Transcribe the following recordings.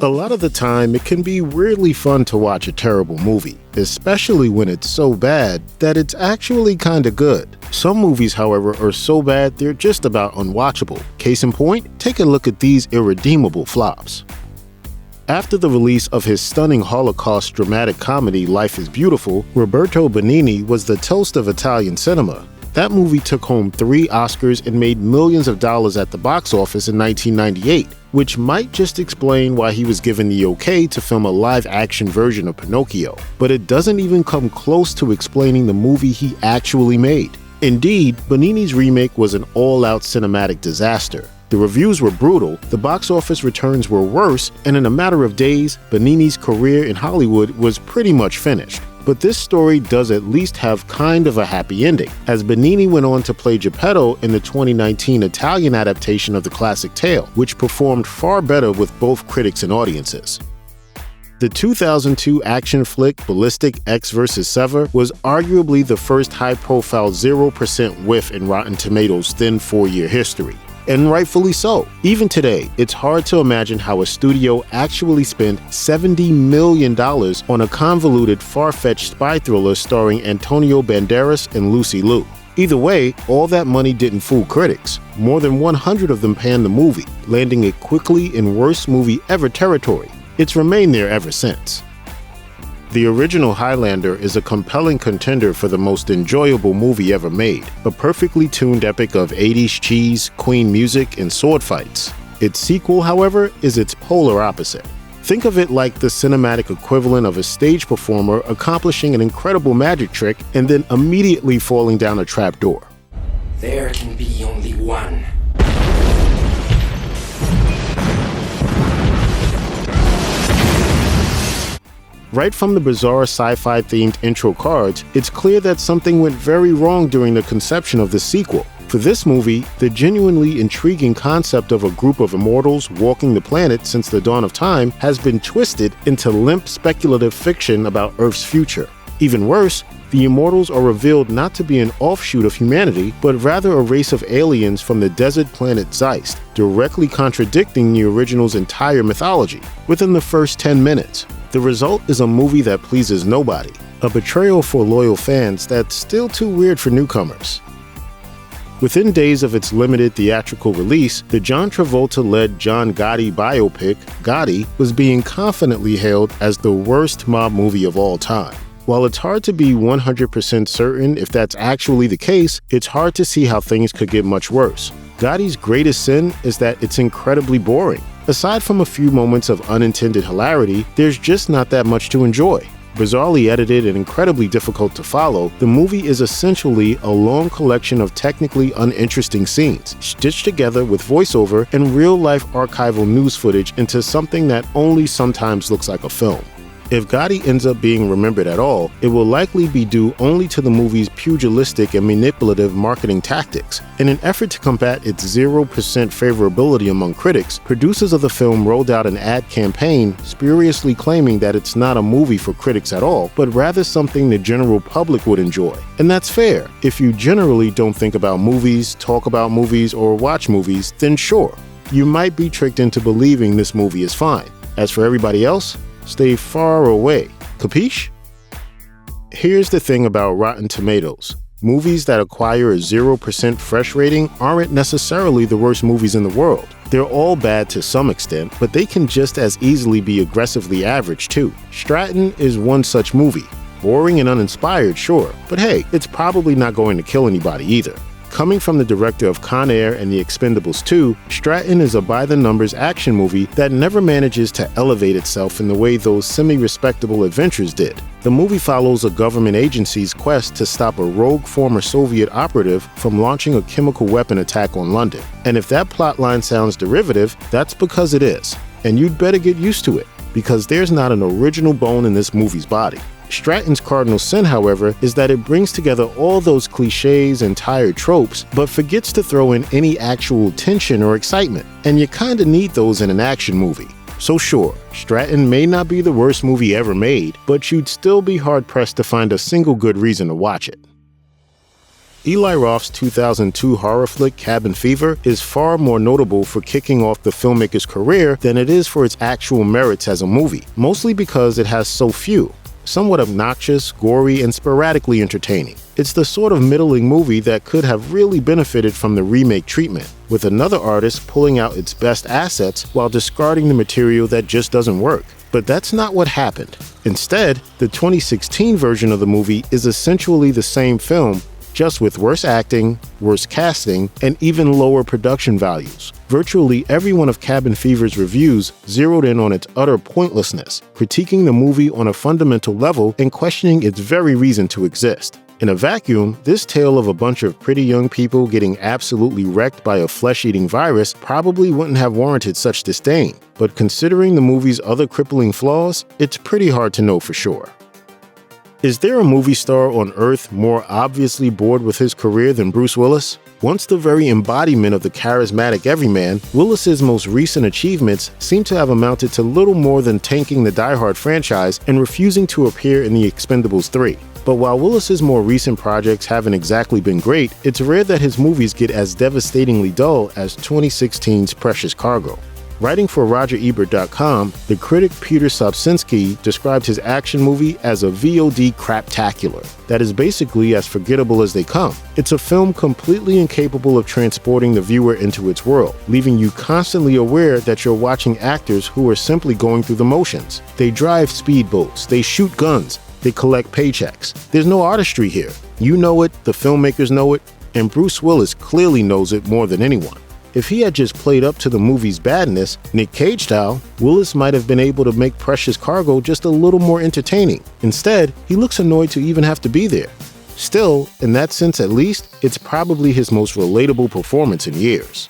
A lot of the time, it can be weirdly fun to watch a terrible movie, especially when it's so bad that it's actually kinda good. Some movies, however, are so bad they're just about unwatchable. Case in point, take a look at these irredeemable flops. After the release of his stunning Holocaust dramatic comedy Life is Beautiful, Roberto Benigni was the toast of Italian cinema. That movie took home 3 Oscars and made millions of dollars at the box office in 1998, which might just explain why he was given the okay to film a live-action version of Pinocchio. But it doesn't even come close to explaining the movie he actually made. Indeed, Benigni's remake was an all-out cinematic disaster. The reviews were brutal, the box office returns were worse, and in a matter of days, Benigni's career in Hollywood was pretty much finished. But this story does at least have kind of a happy ending, as Benigni went on to play Geppetto in the 2019 Italian adaptation of the classic tale, which performed far better with both critics and audiences. The 2002 action flick Ballistic, Ecks vs. Sever was arguably the first high-profile 0% whiff in Rotten Tomatoes' thin 4-year history. And rightfully so. Even today, it's hard to imagine how a studio actually spent $70 million on a convoluted, far-fetched spy thriller starring Antonio Banderas and Lucy Liu. Either way, all that money didn't fool critics. More than 100 of them panned the movie, landing it quickly in worst movie ever territory. It's remained there ever since. The original Highlander is a compelling contender for the most enjoyable movie ever made, a perfectly tuned epic of 80s cheese, Queen music, and sword fights. Its sequel, however, is its polar opposite. Think of it like the cinematic equivalent of a stage performer accomplishing an incredible magic trick and then immediately falling down a trapdoor. There can be only one. Right from the bizarre sci-fi themed intro cards, it's clear that something went very wrong during the conception of the sequel. For this movie, the genuinely intriguing concept of a group of immortals walking the planet since the dawn of time has been twisted into limp speculative fiction about Earth's future. Even worse, the immortals are revealed not to be an offshoot of humanity, but rather a race of aliens from the desert planet Zeist, directly contradicting the original's entire mythology within the first 10 minutes. The result is a movie that pleases nobody, a betrayal for loyal fans that's still too weird for newcomers. Within days of its limited theatrical release, the John Travolta-led John Gotti biopic, Gotti, was being confidently hailed as the worst mob movie of all time. While it's hard to be 100% certain if that's actually the case, it's hard to see how things could get much worse. Gotti's greatest sin is that it's incredibly boring. Aside from a few moments of unintended hilarity, there's just not that much to enjoy. Bizarrely edited and incredibly difficult to follow, the movie is essentially a long collection of technically uninteresting scenes, stitched together with voiceover and real-life archival news footage into something that only sometimes looks like a film. If Gotti ends up being remembered at all, it will likely be due only to the movie's pugilistic and manipulative marketing tactics. In an effort to combat its 0% favorability among critics, producers of the film rolled out an ad campaign spuriously claiming that it's not a movie for critics at all, but rather something the general public would enjoy. And that's fair. If you generally don't think about movies, talk about movies, or watch movies, then sure, you might be tricked into believing this movie is fine. As for everybody else, stay far away. Capiche? Here's the thing about Rotten Tomatoes. Movies that acquire a 0% fresh rating aren't necessarily the worst movies in the world. They're all bad to some extent, but they can just as easily be aggressively average too. Stratton is one such movie. Boring and uninspired, sure, but hey, it's probably not going to kill anybody either. Coming from the director of Con Air and The Expendables 2, Stratton is a by-the-numbers action movie that never manages to elevate itself in the way those semi-respectable adventures did. The movie follows a government agency's quest to stop a rogue former Soviet operative from launching a chemical weapon attack on London. And if that plotline sounds derivative, that's because it is. And you'd better get used to it, because there's not an original bone in this movie's body. Stratton's cardinal sin, however, is that it brings together all those cliches and tired tropes, but forgets to throw in any actual tension or excitement, and you kinda need those in an action movie. So sure, Stratton may not be the worst movie ever made, but you'd still be hard-pressed to find a single good reason to watch it. Eli Roth's 2002 horror flick Cabin Fever is far more notable for kicking off the filmmaker's career than it is for its actual merits as a movie, mostly because it has so few. Somewhat obnoxious, gory, and sporadically entertaining. It's the sort of middling movie that could have really benefited from the remake treatment, with another artist pulling out its best assets while discarding the material that just doesn't work. But that's not what happened. Instead, the 2016 version of the movie is essentially the same film, just with worse acting, worse casting, and even lower production values. Virtually every one of Cabin Fever's reviews zeroed in on its utter pointlessness, critiquing the movie on a fundamental level and questioning its very reason to exist. In a vacuum, this tale of a bunch of pretty young people getting absolutely wrecked by a flesh-eating virus probably wouldn't have warranted such disdain. But considering the movie's other crippling flaws, it's pretty hard to know for sure. Is there a movie star on Earth more obviously bored with his career than Bruce Willis? Once the very embodiment of the charismatic everyman, Willis's most recent achievements seem to have amounted to little more than tanking the Die Hard franchise and refusing to appear in The Expendables 3. But while Willis's more recent projects haven't exactly been great, it's rare that his movies get as devastatingly dull as 2016's Precious Cargo. Writing for RogerEbert.com, the critic Peter Sobczynski described his action movie as a VOD craptacular that is basically as forgettable as they come. It's a film completely incapable of transporting the viewer into its world, leaving you constantly aware that you're watching actors who are simply going through the motions. They drive speedboats, they shoot guns, they collect paychecks. There's no artistry here. You know it, the filmmakers know it, and Bruce Willis clearly knows it more than anyone. If he had just played up to the movie's badness, Nick Cage style, Willis might have been able to make Precious Cargo just a little more entertaining. Instead, he looks annoyed to even have to be there. Still, in that sense at least, it's probably his most relatable performance in years.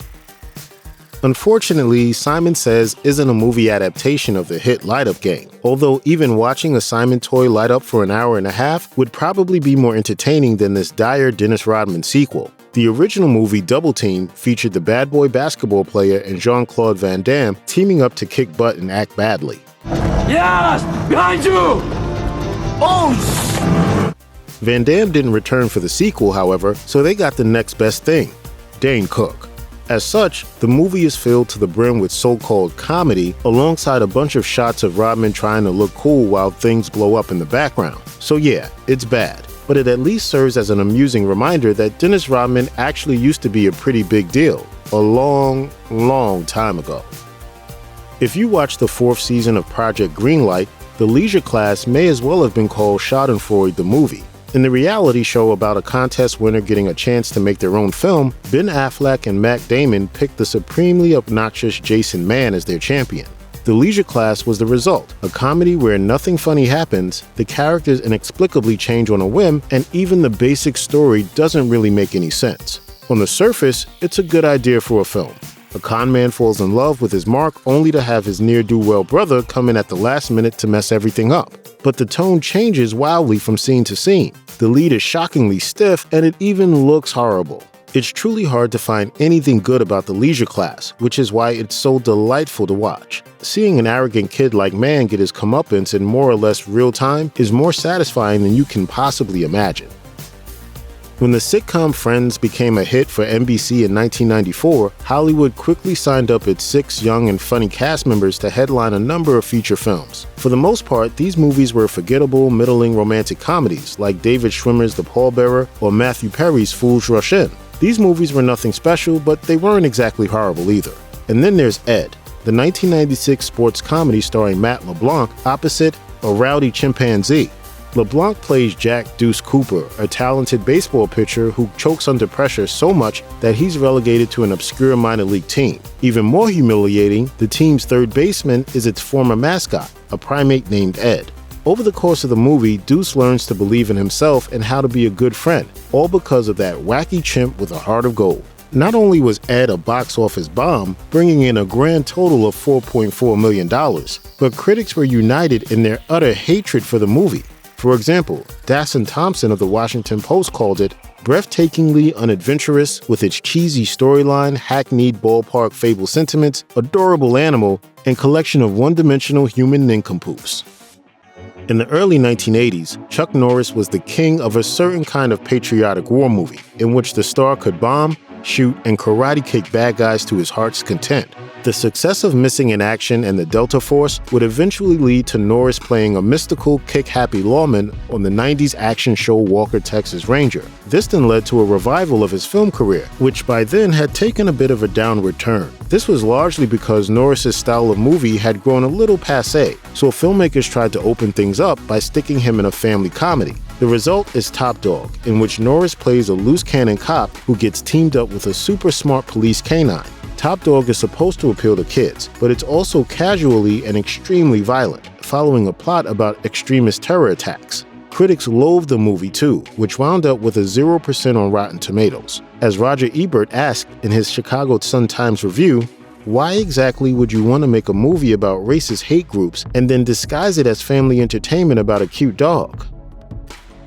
Unfortunately, Simon Says isn't a movie adaptation of the hit Light Up game, although even watching a Simon toy light up for an hour and a half would probably be more entertaining than this dire Dennis Rodman sequel. The original movie Double Team featured the bad boy basketball player and Jean-Claude Van Damme teaming up to kick butt and act badly. Yes! Behind you! Oh! Van Damme didn't return for the sequel, however, so they got the next best thing, Dane Cook. As such, the movie is filled to the brim with so-called comedy alongside a bunch of shots of Rodman trying to look cool while things blow up in the background. So yeah, it's bad, but it at least serves as an amusing reminder that Dennis Rodman actually used to be a pretty big deal, a long, long time ago. If you watch the 4th season of Project Greenlight, the leisure class may as well have been called Schadenfreude the movie. In the reality show about a contest winner getting a chance to make their own film, Ben Affleck and Matt Damon picked the supremely obnoxious Jason Mann as their champion. The Leisure Class was the result, a comedy where nothing funny happens, the characters inexplicably change on a whim, and even the basic story doesn't really make any sense. On the surface, it's a good idea for a film. A con man falls in love with his mark only to have his ne'er-do-well brother come in at the last minute to mess everything up. But the tone changes wildly from scene to scene. The lead is shockingly stiff, and it even looks horrible. It's truly hard to find anything good about The Leisure Class, which is why it's so delightful to watch. Seeing an arrogant kid like Mann get his comeuppance in more or less real time is more satisfying than you can possibly imagine. When the sitcom Friends became a hit for NBC in 1994, Hollywood quickly signed up its 6 young and funny cast members to headline a number of feature films. For the most part, these movies were forgettable, middling romantic comedies like David Schwimmer's The Pallbearer or Matthew Perry's Fools Rush In. These movies were nothing special, but they weren't exactly horrible either. And then there's Ed, the 1996 sports comedy starring Matt LeBlanc opposite a rowdy chimpanzee. LeBlanc plays Jack Deuce Cooper, a talented baseball pitcher who chokes under pressure so much that he's relegated to an obscure minor league team. Even more humiliating, the team's third baseman is its former mascot, a primate named Ed. Over the course of the movie, Deuce learns to believe in himself and how to be a good friend, all because of that wacky chimp with a heart of gold. Not only was Ed a box office bomb, bringing in a grand total of $4.4 million, but critics were united in their utter hatred for the movie. For example, Dasson Thompson of the Washington Post called it breathtakingly unadventurous with its cheesy storyline, hackneyed ballpark fable sentiments, adorable animal, and collection of one-dimensional human nincompoops. In the early 1980s, Chuck Norris was the king of a certain kind of patriotic war movie, in which the star could bomb, shoot, and karate kick bad guys to his heart's content. The success of Missing in Action and the Delta Force would eventually lead to Norris playing a mystical, kick-happy lawman on the 90s action show Walker, Texas Ranger. This then led to a revival of his film career, which by then had taken a bit of a downward turn. This was largely because Norris's style of movie had grown a little passé, so filmmakers tried to open things up by sticking him in a family comedy. The result is Top Dog, in which Norris plays a loose cannon cop who gets teamed up with a super smart police canine. Top Dog is supposed to appeal to kids, but it's also casually and extremely violent, following a plot about extremist terror attacks. Critics loathed the movie too, which wound up with a 0% on Rotten Tomatoes. As Roger Ebert asked in his Chicago Sun-Times review, why exactly would you want to make a movie about racist hate groups and then disguise it as family entertainment about a cute dog?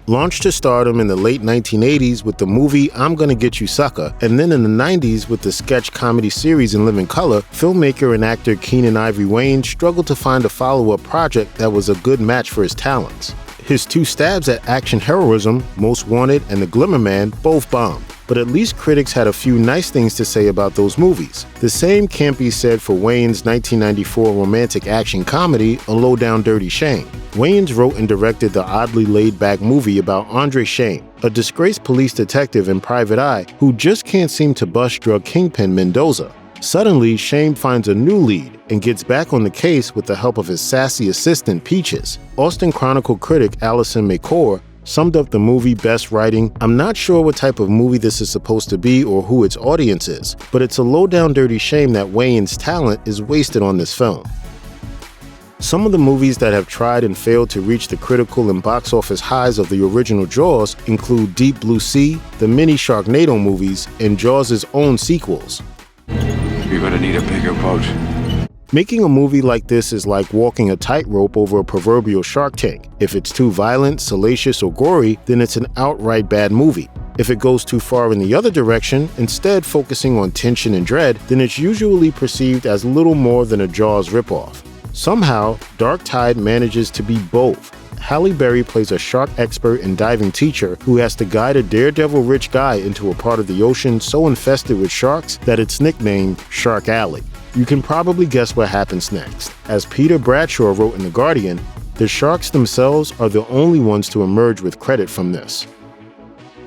Launched to stardom in the late 1980s with the movie I'm Gonna Get You Sucker, and then in the 90s with the sketch comedy series In Living Color, filmmaker and actor Keenen Ivory Wayans struggled to find a follow-up project that was a good match for his talents. His two stabs at action heroism, Most Wanted and The Glimmer Man, both bombed, but at least critics had a few nice things to say about those movies. The same can't be said for Wayans' 1994 romantic action comedy, A Low Down Dirty Shame. Wayans wrote and directed the oddly laid-back movie about Andre Shame, a disgraced police detective in Private Eye who just can't seem to bust drug kingpin Mendoza. Suddenly, Shame finds a new lead and gets back on the case with the help of his sassy assistant Peaches. Austin Chronicle critic Allison McCord summed up the movie best writing, "I'm not sure what type of movie this is supposed to be or who its audience is, but it's a low-down dirty shame that Wayans' talent is wasted on this film." Some of the movies that have tried and failed to reach the critical and box office highs of the original Jaws include Deep Blue Sea, the mini Sharknado movies, and Jaws' own sequels. You're gonna need a bigger boat. Making a movie like this is like walking a tightrope over a proverbial shark tank. If it's too violent, salacious, or gory, then it's an outright bad movie. If it goes too far in the other direction, instead focusing on tension and dread, then it's usually perceived as little more than a Jaws ripoff. Somehow, Dark Tide manages to be both. Halle Berry plays a shark expert and diving teacher who has to guide a daredevil rich guy into a part of the ocean so infested with sharks that it's nicknamed Shark Alley. You can probably guess what happens next. As Peter Bradshaw wrote in The Guardian, the sharks themselves are the only ones to emerge with credit from this.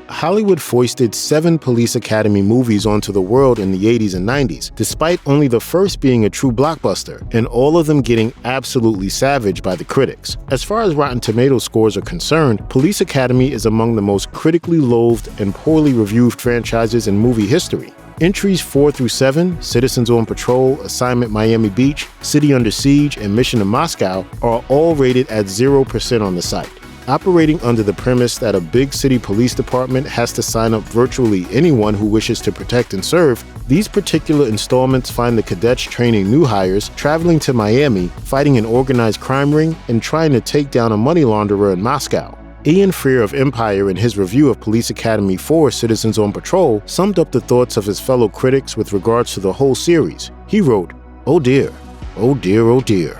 Hollywood foisted 7 Police Academy movies onto the world in the 80s and 90s, despite only the first being a true blockbuster, and all of them getting absolutely savaged by the critics. As far as Rotten Tomatoes scores are concerned, Police Academy is among the most critically loathed and poorly reviewed franchises in movie history. Entries 4 through 7, Citizens on Patrol, Assignment Miami Beach, City Under Siege, and Mission to Moscow, are all rated at 0% on the site. Operating under the premise that a big city police department has to sign up virtually anyone who wishes to protect and serve, these particular installments find the cadets training new hires, traveling to Miami, fighting an organized crime ring, and trying to take down a money launderer in Moscow. Ian Freer of Empire, in his review of Police Academy 4 Citizens on Patrol, summed up the thoughts of his fellow critics with regards to the whole series. He wrote, "Oh dear, oh dear, oh dear."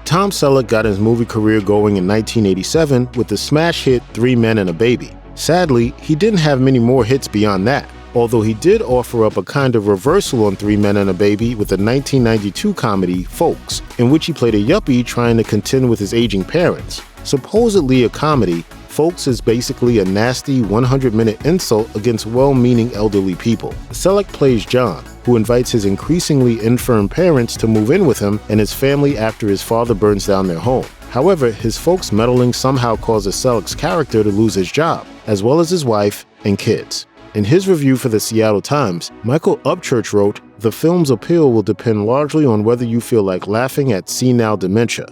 Tom Selleck got his movie career going in 1987 with the smash hit 3 Men and a Baby. Sadly, he didn't have many more hits beyond that, although he did offer up a kind of reversal on 3 Men and a Baby with the 1992 comedy Folks, in which he played a yuppie trying to contend with his aging parents. Supposedly a comedy, Folks is basically a nasty 100-minute insult against well-meaning elderly people. Selleck plays John, who invites his increasingly infirm parents to move in with him and his family after his father burns down their home. However, his folks' meddling somehow causes Selleck's character to lose his job, as well as his wife and kids. In his review for the Seattle Times, Michael Upchurch wrote, "The film's appeal will depend largely on whether you feel like laughing at senile dementia."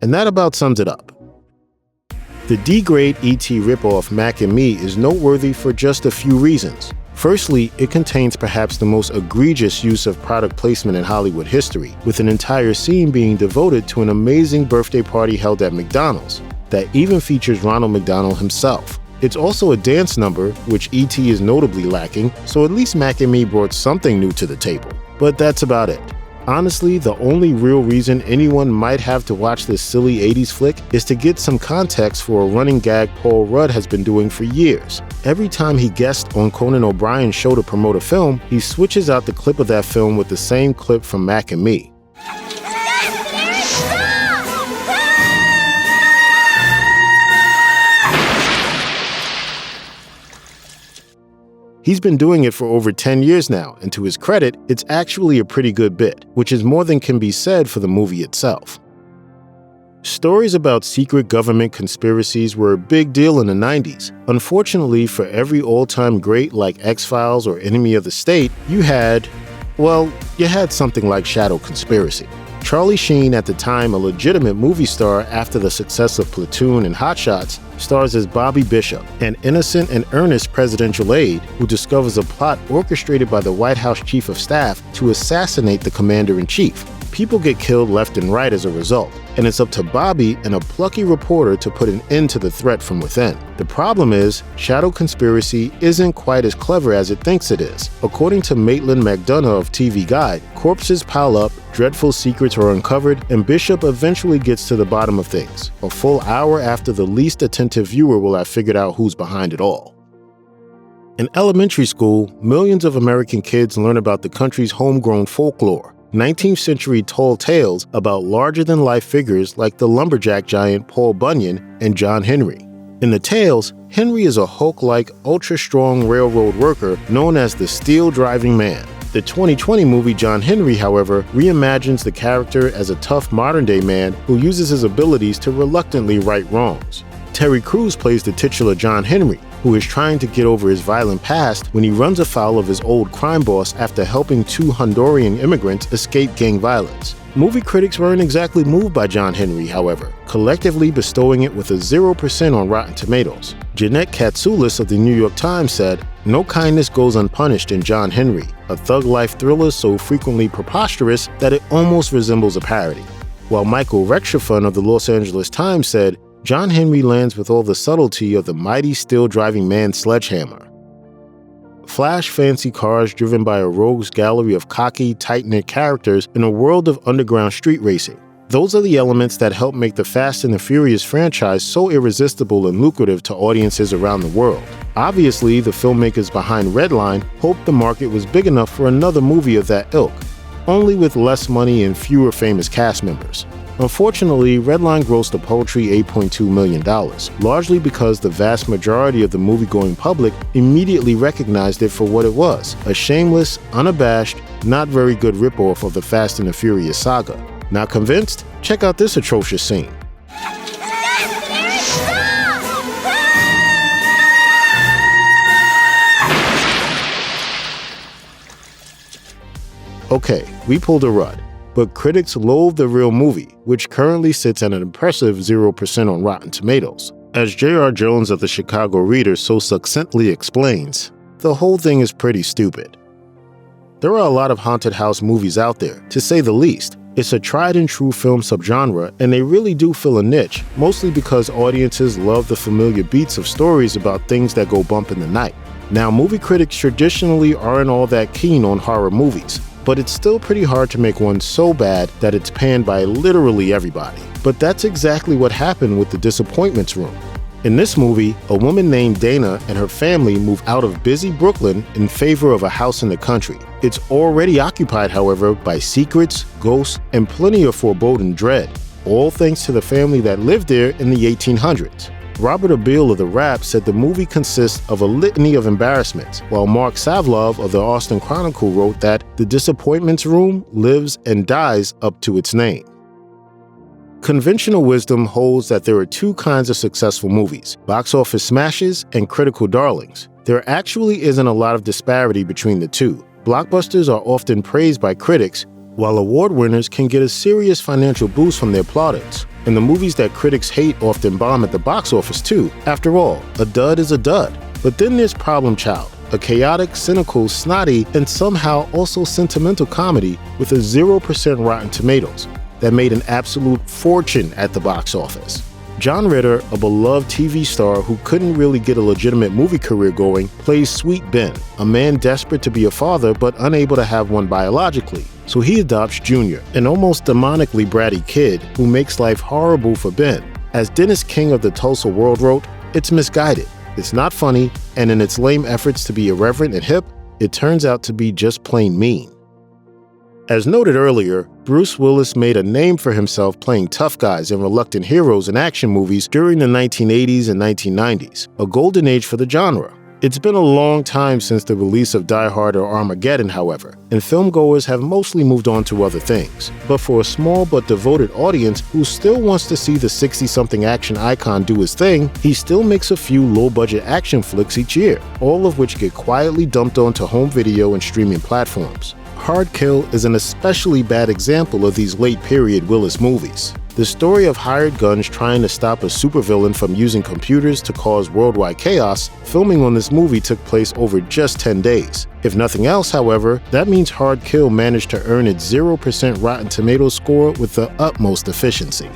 And that about sums it up. The D-grade E.T. ripoff Mac and Me is noteworthy for just a few reasons. Firstly, it contains perhaps the most egregious use of product placement in Hollywood history, with an entire scene being devoted to an amazing birthday party held at McDonald's that even features Ronald McDonald himself. It's also a dance number, which E.T. is notably lacking, so at least Mac and Me brought something new to the table. But that's about it. Honestly, the only real reason anyone might have to watch this silly 80s flick is to get some context for a running gag Paul Rudd has been doing for years. Every time he guests on Conan O'Brien's show to promote a film, he switches out the clip of that film with the same clip from Mac and Me. He's been doing it for over 10 years now, and to his credit, it's actually a pretty good bit, which is more than can be said for the movie itself. Stories about secret government conspiracies were a big deal in the 90s. Unfortunately, for every all-time great like X-Files or Enemy of the State, you had something like Shadow Conspiracy. Charlie Sheen, at the time a legitimate movie star after the success of Platoon and Hot Shots, stars as Bobby Bishop, an innocent and earnest presidential aide who discovers a plot orchestrated by the White House Chief of Staff to assassinate the Commander-in-Chief. People get killed left and right as a result, and it's up to Bobby and a plucky reporter to put an end to the threat from within. The problem is, Shadow Conspiracy isn't quite as clever as it thinks it is. According to Maitland McDonough of TV Guide, corpses pile up, dreadful secrets are uncovered, and Bishop eventually gets to the bottom of things, a full hour after the least attentive viewer will have figured out who's behind it all. In elementary school, millions of American kids learn about the country's homegrown folklore. 19th century tall tales about larger-than-life figures like the lumberjack giant Paul Bunyan and John Henry. In the tales, Henry is a Hulk-like, ultra-strong railroad worker known as the Steel-Driving Man. The 2020 movie John Henry, however, reimagines the character as a tough modern-day man who uses his abilities to reluctantly right wrongs. Terry Crews plays the titular John Henry, who is trying to get over his violent past when he runs afoul of his old crime boss after helping 2 Honduran immigrants escape gang violence. Movie critics weren't exactly moved by John Henry, however, collectively bestowing it with a 0% on Rotten Tomatoes. Jeanette Katsoulis of the New York Times said, "No kindness goes unpunished in John Henry, a thug life thriller so frequently preposterous that it almost resembles a parody." While Michael Rechtschaffen of the Los Angeles Times said, John Henry lands with all the subtlety of the mighty steel-driving man sledgehammer. Flash fancy cars driven by a rogues gallery of cocky, tight-knit characters in a world of underground street racing. Those are the elements that help make the Fast and the Furious franchise so irresistible and lucrative to audiences around the world. Obviously, the filmmakers behind Redline hoped the market was big enough for another movie of that ilk, only with less money and fewer famous cast members. Unfortunately, Redline grossed a paltry $8.2 million, largely because the vast majority of the movie-going public immediately recognized it for what it was, a shameless, unabashed, not very good ripoff of the Fast and the Furious saga. Not convinced? Check out this atrocious scene. Okay, we pulled a Rudd. But critics loathe the real movie, which currently sits at an impressive 0% on Rotten Tomatoes. As J.R. Jones of the Chicago Reader so succinctly explains, the whole thing is pretty stupid. There are a lot of haunted house movies out there, to say the least. It's a tried-and-true film subgenre, and they really do fill a niche, mostly because audiences love the familiar beats of stories about things that go bump in the night. Now, movie critics traditionally aren't all that keen on horror movies, but it's still pretty hard to make one so bad that it's panned by literally everybody. But that's exactly what happened with The Disappointments Room. In this movie, a woman named Dana and her family move out of busy Brooklyn in favor of a house in the country. It's already occupied, however, by secrets, ghosts, and plenty of foreboding dread, all thanks to the family that lived there in the 1800s. Robert Abel of The Wrap said the movie consists of a litany of embarrassments, while Mark Savlov of the Austin Chronicle wrote that The Disappointments Room lives and dies up to its name. Conventional wisdom holds that there are 2 kinds of successful movies: box office smashes and critical darlings. There actually isn't a lot of disparity between the two. Blockbusters are often praised by critics, while award winners can get a serious financial boost from their plaudits. And the movies that critics hate often bomb at the box office too. After all, a dud is a dud. But then there's Problem Child, a chaotic, cynical, snotty, and somehow also sentimental comedy with a 0% Rotten Tomatoes that made an absolute fortune at the box office. John Ritter, a beloved TV star who couldn't really get a legitimate movie career going, plays Sweet Ben, a man desperate to be a father but unable to have one biologically. so he adopts Junior, an almost demonically bratty kid who makes life horrible for Ben. As Dennis King of the Tulsa World wrote, "It's misguided, it's not funny, and in its lame efforts to be irreverent and hip, it turns out to be just plain mean." As noted earlier, Bruce Willis made a name for himself playing tough guys and reluctant heroes in action movies during the 1980s and 1990s, a golden age for the genre. It's been a long time since the release of Die Hard or Armageddon, however, and filmgoers have mostly moved on to other things. But for a small but devoted audience who still wants to see the 60-something action icon do his thing, he still makes a few low-budget action flicks each year, all of which get quietly dumped onto home video and streaming platforms. Hard Kill is an especially bad example of these late-period Willis movies. The story of hired guns trying to stop a supervillain from using computers to cause worldwide chaos, filming on this movie took place over just 10 days. If nothing else, however, that means Hard Kill managed to earn its 0% Rotten Tomatoes score with the utmost efficiency.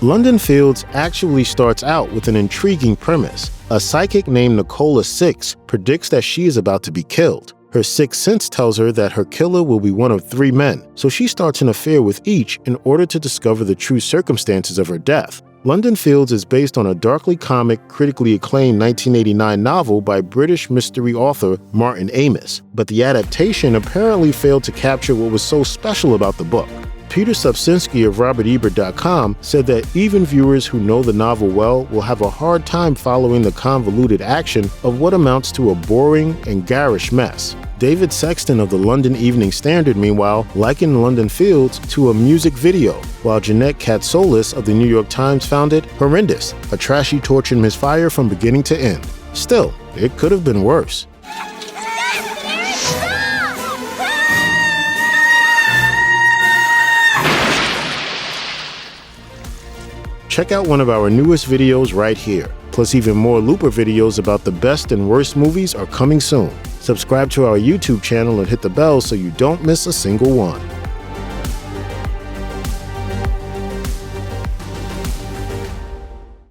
London Fields actually starts out with an intriguing premise. A psychic named Nicola Six predicts that she is about to be killed. Her sixth sense tells her that her killer will be one of 3 men, so she starts an affair with each in order to discover the true circumstances of her death. London Fields is based on a darkly comic, critically acclaimed 1989 novel by British mystery author Martin Amis, but the adaptation apparently failed to capture what was so special about the book. Peter Subsinski of RobertEbert.com said that even viewers who know the novel well will have a hard time following the convoluted action of what amounts to a boring and garish mess. David Sexton of the London Evening Standard, meanwhile, likened London Fields to a music video, while Jeanette Katsolis of the New York Times found it horrendous, a trashy torture misfire from beginning to end. Still, it could have been worse. Check out one of our newest videos right here. Plus, even more Looper videos about the best and worst movies are coming soon. Subscribe to our YouTube channel and hit the bell so you don't miss a single one.